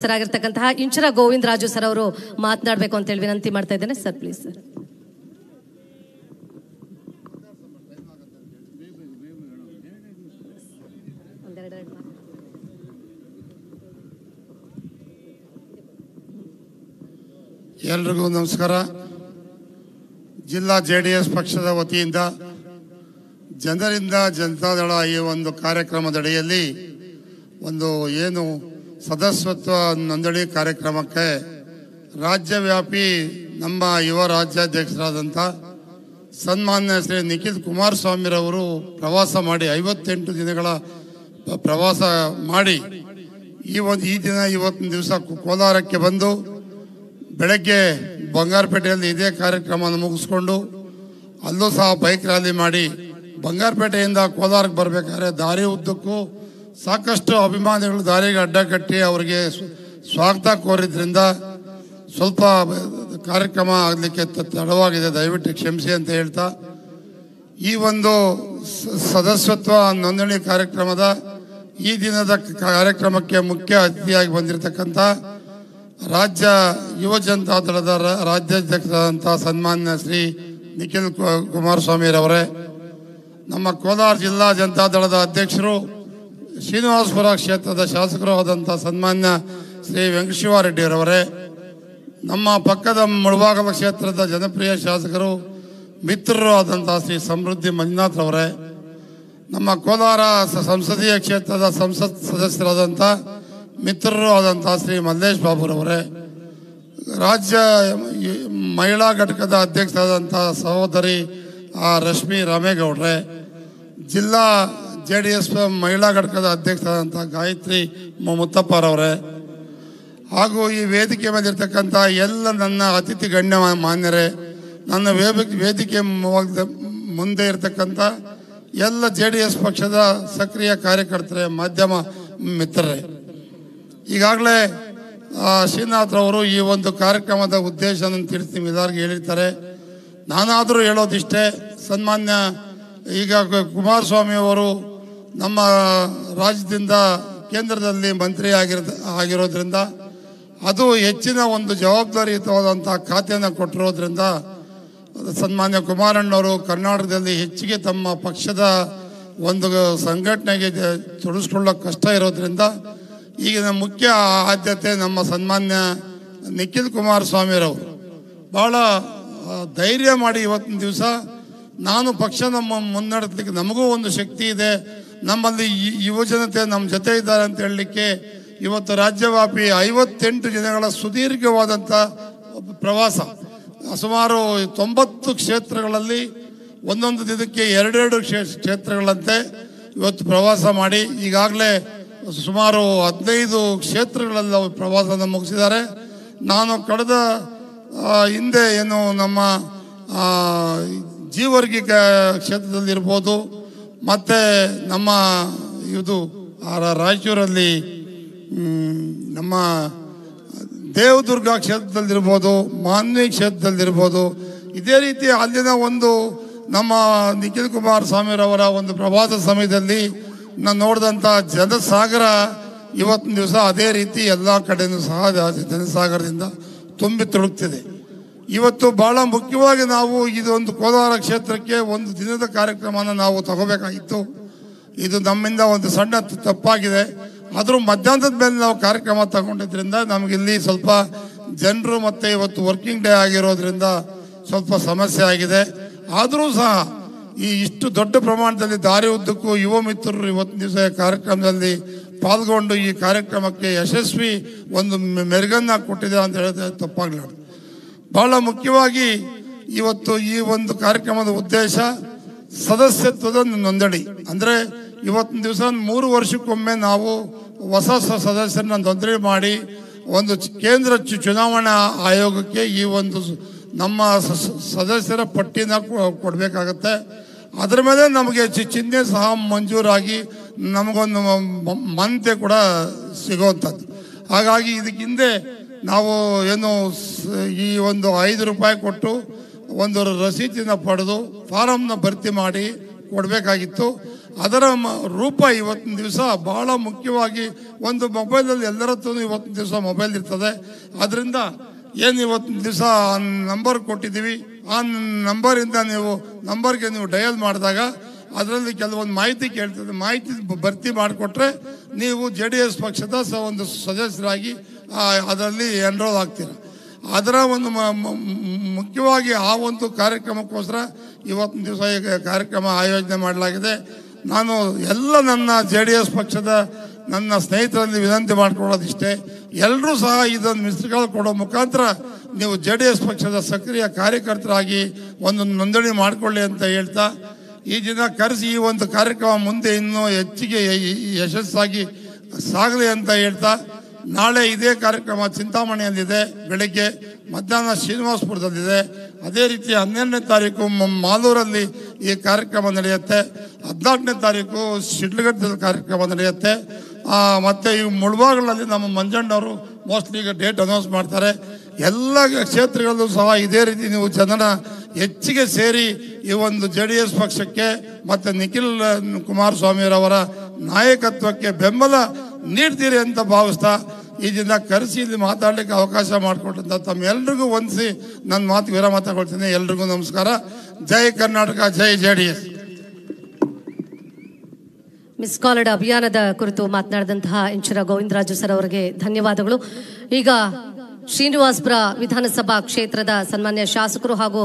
ಸರಾಗಿರ್ತಕ್ಕಂತಹ Inchara Govinda Raju sir ಅವರು ಮಾತನಾಡಬೇಕು ಅಂತ ಹೇಳಿ ವಿನಂತಿ ಮಾಡ್ತಾ ಇದ್ದೇನೆ ಸರ್. Please sir. ಎಲ್ರಿಗೂ ನಮಸ್ಕಾರ. ಜಿಲ್ಲಾ JDS ಪಕ್ಷದ ವತಿಯಿಂದ ಜನರಿಂದ ಜನತಾದಳ ಈ ಒಂದು ಕಾರ್ಯಕ್ರಮದಡಿಯಲ್ಲಿ ಒಂದು ಏನು ಸದಸ್ಯತ್ವ ನೋಂದಣಿ ಕಾರ್ಯಕ್ರಮಕ್ಕೆ ರಾಜ್ಯವ್ಯಾಪಿ ನಮ್ಮ ಯುವ ರಾಜ್ಯಾಧ್ಯಕ್ಷರಾದಂಥ ಸನ್ಮಾನ್ಯ ಶ್ರೀ ನಿಖಿಲ್ ಕುಮಾರಸ್ವಾಮಿರವರು ಪ್ರವಾಸ ಮಾಡಿ 58 ದಿನಗಳ ಪ್ರವಾಸ ಮಾಡಿ ಇವತ್ತಿನ ದಿವಸ ಕೋಲಾರಕ್ಕೆ ಬಂದು ಬೆಳಗ್ಗೆ ಬಂಗಾರಪೇಟೆಯಲ್ಲಿ ಇದೇ ಕಾರ್ಯಕ್ರಮವನ್ನು ಮುಗಿಸ್ಕೊಂಡು ಅಲ್ಲೂ ಸಹ ಬೈಕ್ ರ್ಯಾಲಿ ಮಾಡಿ ಬಂಗಾರಪೇಟೆಯಿಂದ ಕೋಲಾರಕ್ಕೆ ಬರಬೇಕಾದ್ರೆ ದಾರಿ ಉದ್ದಕ್ಕೂ ಸಾಕಷ್ಟು ಅಭಿಮಾನಿಗಳು ದಾರಿಗೆ ಅಡ್ಡ ಕಟ್ಟಿ ಅವರಿಗೆ ಸ್ವಾಗತ ಕೋರಿದ್ರಿಂದ ಸ್ವಲ್ಪ ಕಾರ್ಯಕ್ರಮ ಆಗಲಿಕ್ಕೆ ತಡವಾಗಿದೆ, ದಯವಿಟ್ಟು ಕ್ಷಮಿಸಿ ಅಂತ ಹೇಳ್ತಾ ಈ ಒಂದು ಸದಸ್ಯತ್ವ ನೋಂದಣಿ ಕಾರ್ಯಕ್ರಮದ ಈ ದಿನದ ಕಾರ್ಯಕ್ರಮಕ್ಕೆ ಮುಖ್ಯ ಅತಿಥಿಯಾಗಿ ಬಂದಿರತಕ್ಕಂಥ ರಾಜ್ಯ ಯುವ ಜನತಾ ದಳದ ರಾಜ್ಯಾಧ್ಯಕ್ಷರಾದಂಥ ಸನ್ಮಾನ್ಯ ಶ್ರೀ ನಿಖಿಲ್ ಕುಮಾರಸ್ವಾಮಿರವರೇ, ನಮ್ಮ ಕೋಲಾರ ಜಿಲ್ಲಾ ಜನತಾ ದಳದ ಅಧ್ಯಕ್ಷರು, ಶ್ರೀನಿವಾಸಪುರ ಕ್ಷೇತ್ರದ ಶಾಸಕರು ಆದಂಥ ಸನ್ಮಾನ್ಯ ಶ್ರೀ ವೆಂಕಟಶಿವಾರೆಡ್ಡಿಯವರೇ, ನಮ್ಮ ಪಕ್ಕದ ಮುಳಬಾಗಲ ಕ್ಷೇತ್ರದ ಜನಪ್ರಿಯ ಶಾಸಕರು ಮಿತ್ರರು ಆದಂಥ ಶ್ರೀ ಸಮೃದ್ಧಿ ಮಂಜುನಾಥ್ ಅವರೇ, ನಮ್ಮ ಕೋಲಾರ ಸಂಸದೀಯ ಕ್ಷೇತ್ರದ ಸಂಸತ್ ಸದಸ್ಯರಾದಂಥ ಮಿತ್ರರು ಆದಂಥ ಶ್ರೀ ಮಲ್ಲೇಶ್ ಬಾಬುರವರೇ, ರಾಜ್ಯ ಮಹಿಳಾ ಘಟಕದ ಅಧ್ಯಕ್ಷರಾದಂಥ ಸಹೋದರಿ ರಶ್ಮಿ ರಾಮೇಗೌಡ್ರೆ, ಜಿಲ್ಲಾ JDS ಮಹಿಳಾ ಘಟಕದ ಅಧ್ಯಕ್ಷರಾದಂಥ ಗಾಯತ್ರಿ ಮುತ್ತಪ್ಪರವರೇ, ಹಾಗೂ ಈ ವೇದಿಕೆ ಮೇಲಿರ್ತಕ್ಕಂಥ ಎಲ್ಲ ನನ್ನ ಅತಿಥಿ ಗಣ್ಯ ಮಾನ್ಯರೇ, ನನ್ನ ವೇದಿಕೆ ಮುಂದೆ ಇರತಕ್ಕಂಥ ಎಲ್ಲ JDS ಪಕ್ಷದ ಸಕ್ರಿಯ ಕಾರ್ಯಕರ್ತರೇ, ಮಾಧ್ಯಮ ಮಿತ್ರರೇ, ಈಗಾಗಲೇ ಶ್ರೀನಾಥ್ರವರು ಈ ಒಂದು ಕಾರ್ಯಕ್ರಮದ ಉದ್ದೇಶವನ್ನು ತಿಳಿಸಿ ಎಲ್ಲರಿಗೂ ಹೇಳಿರ್ತಾರೆ. ನಾನಾದರೂ ಹೇಳೋದಿಷ್ಟೇ, ಸನ್ಮಾನ್ಯ ಈಗ ಕುಮಾರಸ್ವಾಮಿ ಅವರು ನಮ್ಮ ರಾಜ್ಯದಿಂದ ಕೇಂದ್ರದಲ್ಲಿ ಮಂತ್ರಿ ಆಗಿರೋದ್ರಿಂದ ಅದು ಹೆಚ್ಚಿನ ಒಂದು ಜವಾಬ್ದಾರಿಯುತವಾದಂಥ ಖಾತೆಯನ್ನು ಕೊಟ್ಟಿರೋದ್ರಿಂದ ಸನ್ಮಾನ್ಯ ಕುಮಾರಣ್ಣವರು ಕರ್ನಾಟಕದಲ್ಲಿ ಹೆಚ್ಚಿಗೆ ತಮ್ಮ ಪಕ್ಷದ ಒಂದು ಸಂಘಟನೆಗೆ ತೊಡಗಿಸ್ಕೊಳ್ಳೋಕೆ ಕಷ್ಟ ಇರೋದ್ರಿಂದ ಈಗಿನ ಮುಖ್ಯ ಆದ್ಯತೆ ನಮ್ಮ ಸನ್ಮಾನ್ಯ ನಿಖಿಲ್ ಕುಮಾರಸ್ವಾಮಿರವರು ಭಾಳ ಧೈರ್ಯ ಮಾಡಿ ಇವತ್ತಿನ ದಿವಸ ನಾನು ಪಕ್ಷ ಮುನ್ನಡೆಸಲಿಕ್ಕೆ ನಮಗೂ ಒಂದು ಶಕ್ತಿ ಇದೆ, ನಮ್ಮಲ್ಲಿ ಯುವಜನತೆ ನಮ್ಮ ಜೊತೆ ಇದ್ದಾರೆ ಅಂತ ಹೇಳಲಿಕ್ಕೆ ಇವತ್ತು ರಾಜ್ಯವ್ಯಾಪಿ 58 ದಿನಗಳ ಸುದೀರ್ಘವಾದಂಥ ಪ್ರವಾಸ, ಸುಮಾರು 90 ಕ್ಷೇತ್ರಗಳಲ್ಲಿ ಒಂದೊಂದು ದಿನಕ್ಕೆ 2 ಕ್ಷೇತ್ರಗಳಂತೆ ಇವತ್ತು ಪ್ರವಾಸ ಮಾಡಿ ಈಗಾಗಲೇ ಸುಮಾರು 15 ಕ್ಷೇತ್ರಗಳಲ್ಲಿ ಅವರು ಪ್ರವಾಸನ ಮುಗಿಸಿದ್ದಾರೆ. ನಾನು ಕಳೆದ ಹಿಂದೆ ಏನು ನಮ್ಮ ಜೀವರ್ಗಿ ಕ್ಷೇತ್ರದಲ್ಲಿರ್ಬೋದು, ಮತ್ತು ನಮ್ಮ ಇದು ರಾಯಚೂರಲ್ಲಿ ನಮ್ಮ ದೇವದುರ್ಗ ಕ್ಷೇತ್ರದಲ್ಲಿರ್ಬೋದು, ಮಾನ್ವಿ ಕ್ಷೇತ್ರದಲ್ಲಿರ್ಬೋದು, ಇದೇ ರೀತಿ ಅಲ್ಲಿನ ಒಂದು ನಮ್ಮ ನಿಖಿಲ್ ಕುಮಾರಸ್ವಾಮಿರವರ ಒಂದು ಪ್ರವಾಸ ಸಮಯದಲ್ಲಿ ನಾನು ನೋಡಿದಂಥ ಜನಸಾಗರ ಇವತ್ತಿನ ದಿವಸ ಅದೇ ರೀತಿ ಎಲ್ಲ ಕಡೆಯೂ ಸಹ ಜನಸಾಗರದಿಂದ ತುಂಬಿ ತುಳುಕ್ತಿದೆ. ಇವತ್ತು ಭಾಳ ಮುಖ್ಯವಾಗಿ ನಾವು ಇದೊಂದು ಕೋಲಾರ ಕ್ಷೇತ್ರಕ್ಕೆ ಒಂದು ದಿನದ ಕಾರ್ಯಕ್ರಮನ ನಾವು ತಗೋಬೇಕಾಗಿತ್ತು. ಇದು ನಮ್ಮಿಂದ ಒಂದು ಸಣ್ಣ ತಪ್ಪಾಗಿದೆ. ಆದರೂ ಮಧ್ಯಾಹ್ನದ ಮೇಲೆ ನಾವು ಕಾರ್ಯಕ್ರಮ ತಗೊಂಡಿದ್ದರಿಂದ ನಮಗಿಲ್ಲಿ ಸ್ವಲ್ಪ ಜನರು ಮತ್ತು ಇವತ್ತು ವರ್ಕಿಂಗ್ ಡೇ ಆಗಿರೋದ್ರಿಂದ ಸ್ವಲ್ಪ ಸಮಸ್ಯೆ ಆಗಿದೆ. ಆದರೂ ಸಹ ಈ ಇಷ್ಟು ದೊಡ್ಡ ಪ್ರಮಾಣದಲ್ಲಿ ದಾರಿ ಉದ್ದಕ್ಕೂ ಯುವ ಮಿತ್ರರು ಇವತ್ತಿನ ದಿವಸ ಕಾರ್ಯಕ್ರಮದಲ್ಲಿ ಪಾಲ್ಗೊಂಡು ಈ ಕಾರ್ಯಕ್ರಮಕ್ಕೆ ಯಶಸ್ವಿ ಒಂದು ಮೆರುಗನ್ನು ಕೊಟ್ಟಿದೆ ಅಂತ ಹೇಳಿದ್ರೆ ತಪ್ಪಾಗಲಾರ್ದು. ಭಾಳ ಮುಖ್ಯವಾಗಿ ಇವತ್ತು ಈ ಒಂದು ಕಾರ್ಯಕ್ರಮದ ಉದ್ದೇಶ ಸದಸ್ಯತ್ವದ ನೋಂದಣಿ. ಅಂದರೆ ಇವತ್ತಿನ ದಿವಸ 3 ವರ್ಷಕ್ಕೊಮ್ಮೆ ನಾವು ಹೊಸ ಸದಸ್ಯರನ್ನ ನೋಂದಣಿ ಮಾಡಿ ಒಂದು ಕೇಂದ್ರ ಚುನಾವಣಾ ಆಯೋಗಕ್ಕೆ ಈ ಒಂದು ನಮ್ಮ ಸದಸ್ಯರ ಪಟ್ಟಿನ ಕೊಡಬೇಕಾಗತ್ತೆ. ಅದರ ಮೇಲೆ ನಮಗೆ ಚಿಹ್ನೆ ಸಹ ಮಂಜೂರಾಗಿ ನಮಗೊಂದು ಮಾನ್ಯತೆ ಕೂಡ ಸಿಗುವಂಥದ್ದು. ಹಾಗಾಗಿ ಇದಕ್ಕೆ ಹಿಂದೆ ನಾವು ಏನು ಈ ಒಂದು 5 ರೂಪಾಯಿ ಕೊಟ್ಟು ಒಂದು ರಸೀದಿನ ಪಡೆದು ಫಾರಮ್ನ ಭರ್ತಿ ಮಾಡಿ ಕೊಡಬೇಕಾಗಿತ್ತು. ಅದರ ರೂಪ ಇವತ್ತಿನ ದಿವಸ ಬಹಳ ಮುಖ್ಯವಾಗಿ ಒಂದು ಮೊಬೈಲಲ್ಲಿ ಎಲ್ಲರ ಹತ್ರ ಇವತ್ತಿನ ದಿವಸ ಮೊಬೈಲ್ ಇರ್ತದೆ. ಅದರಿಂದ ಏನು ಇವತ್ತಿನ ದಿವಸ ನಂಬರ್ ಕೊಟ್ಟಿದ್ದೀವಿ, ಆ ನಂಬರಿಂದ ನಂಬರ್ಗೆ ನೀವು ಡಯಲ್ ಮಾಡಿದಾಗ ಅದರಲ್ಲಿ ಕೆಲವೊಂದು ಮಾಹಿತಿ ಕೇಳ್ತದೆ. ಮಾಹಿತಿ ಭರ್ತಿ ಮಾಡಿಕೊಟ್ರೆ ನೀವು JDS ಪಕ್ಷದ ಒಂದು ಸದಸ್ಯರಾಗಿ ಅದರಲ್ಲಿ ಎನ್ರೋಲ್ ಆಗ್ತೀರ. ಅದರ ಒಂದು ಮುಖ್ಯವಾಗಿ ಆ ಒಂದು ಕಾರ್ಯಕ್ರಮಕ್ಕೋಸ್ಕರ ಇವತ್ತಿನ ದಿವಸ ಈ ಕಾರ್ಯಕ್ರಮ ಆಯೋಜನೆ ಮಾಡಲಾಗಿದೆ. ನಾನು ಎಲ್ಲ ನನ್ನ JDS ಪಕ್ಷದ ನನ್ನ ಸ್ನೇಹಿತರಲ್ಲಿ ವಿನಂತಿ ಮಾಡಿಕೊಳ್ಳೋದಿಷ್ಟೇ, ಎಲ್ಲರೂ ಸಹ ಇದನ್ನು ಮಿಸ್ಡ್ ಕಾಲ್ ಕೊಡೋ ಮುಖಾಂತರ ನೀವು JDS ಪಕ್ಷದ ಸಕ್ರಿಯ ಕಾರ್ಯಕರ್ತರಾಗಿ ಒಂದು ನೋಂದಣಿ ಮಾಡಿಕೊಳ್ಳಿ ಅಂತ ಹೇಳ್ತಾ, ಈ ದಿನ ಕರೆಸಿ ಈ ಒಂದು ಕಾರ್ಯಕ್ರಮ ಮುಂದೆ ಇನ್ನೂ ಹೆಚ್ಚಿಗೆ ಯಶಸ್ಸಾಗಿ ಸಾಗಲಿ ಅಂತ ಹೇಳ್ತಾ, ನಾಳೆ ಇದೇ ಕಾರ್ಯಕ್ರಮ ಚಿಂತಾಮಣಿಯಲ್ಲಿದೆ, ಬೆಳಗ್ಗೆ, ಮಧ್ಯಾಹ್ನ ಶ್ರೀನಿವಾಸಪುರದಲ್ಲಿದೆ. ಅದೇ ರೀತಿ 12ನೇ ತಾರೀಕು ಮಾಲೂರಲ್ಲಿ ಈ ಕಾರ್ಯಕ್ರಮ ನಡೆಯುತ್ತೆ. 14ನೇ ತಾರೀಕು ಶಿಡ್ಲಘಟ್ಟದಲ್ಲಿ ಕಾರ್ಯಕ್ರಮ ನಡೆಯುತ್ತೆ. ಮತ್ತು ಈ ಮುಳಬಾಗಿಲಲ್ಲಿ ನಮ್ಮ ಮಂಜಣ್ಣವರು ಮೋಸ್ಟ್ಲಿ ಈಗ ಡೇಟ್ ಅನೌನ್ಸ್ ಮಾಡ್ತಾರೆ. ಎಲ್ಲ ಕ್ಷೇತ್ರಗಳಲ್ಲೂ ಸಹ ಇದೇ ರೀತಿ ನೀವು ಜನರ ಹೆಚ್ಚಿಗೆ ಸೇರಿ ಈ ಒಂದು JDS ಪಕ್ಷಕ್ಕೆ ಮತ್ತು ನಿಖಿಲ್ ಕುಮಾರಸ್ವಾಮಿಯವರ ನಾಯಕತ್ವಕ್ಕೆ ಬೆಂಬಲ ನೀಡ್ತೀರಿ ಅಂತ ಭಾವಿಸ್ತಾ ಈ ದಿನ ಕರೆಸಿ ಇಲ್ಲಿ ಮಾತಾಡಲಿಕ್ಕೆ ಅವಕಾಶ ಮಾಡಿಕೊಟ್ಟಂತ ತಮ್ಮೆಲ್ಲರಿಗೂ ವಂದಿಸಿ ನನ್ನ ಮಾತು ವಿರಾಮ ತಗೊಳ್ತೀನಿ. ಎಲ್ರಿಗೂ ನಮಸ್ಕಾರ. ಜೈ ಕರ್ನಾಟಕ, ಜೈ JDS. ಮಿಸ್ ಕಾಲ್ಡ್ ಅಭಿಯಾನದ ಕುರಿತು ಮಾತನಾಡಿದಂತಹ ಇಂಚರ ಗೋವಿಂದರಾಜು ಸರ್ ಅವರಿಗೆ ಧನ್ಯವಾದಗಳು. ಈಗ ಶ್ರೀನಿವಾಸಪುರ ವಿಧಾನಸಭಾ ಕ್ಷೇತ್ರದ ಸನ್ಮಾನ್ಯ ಶಾಸಕರು ಹಾಗೂ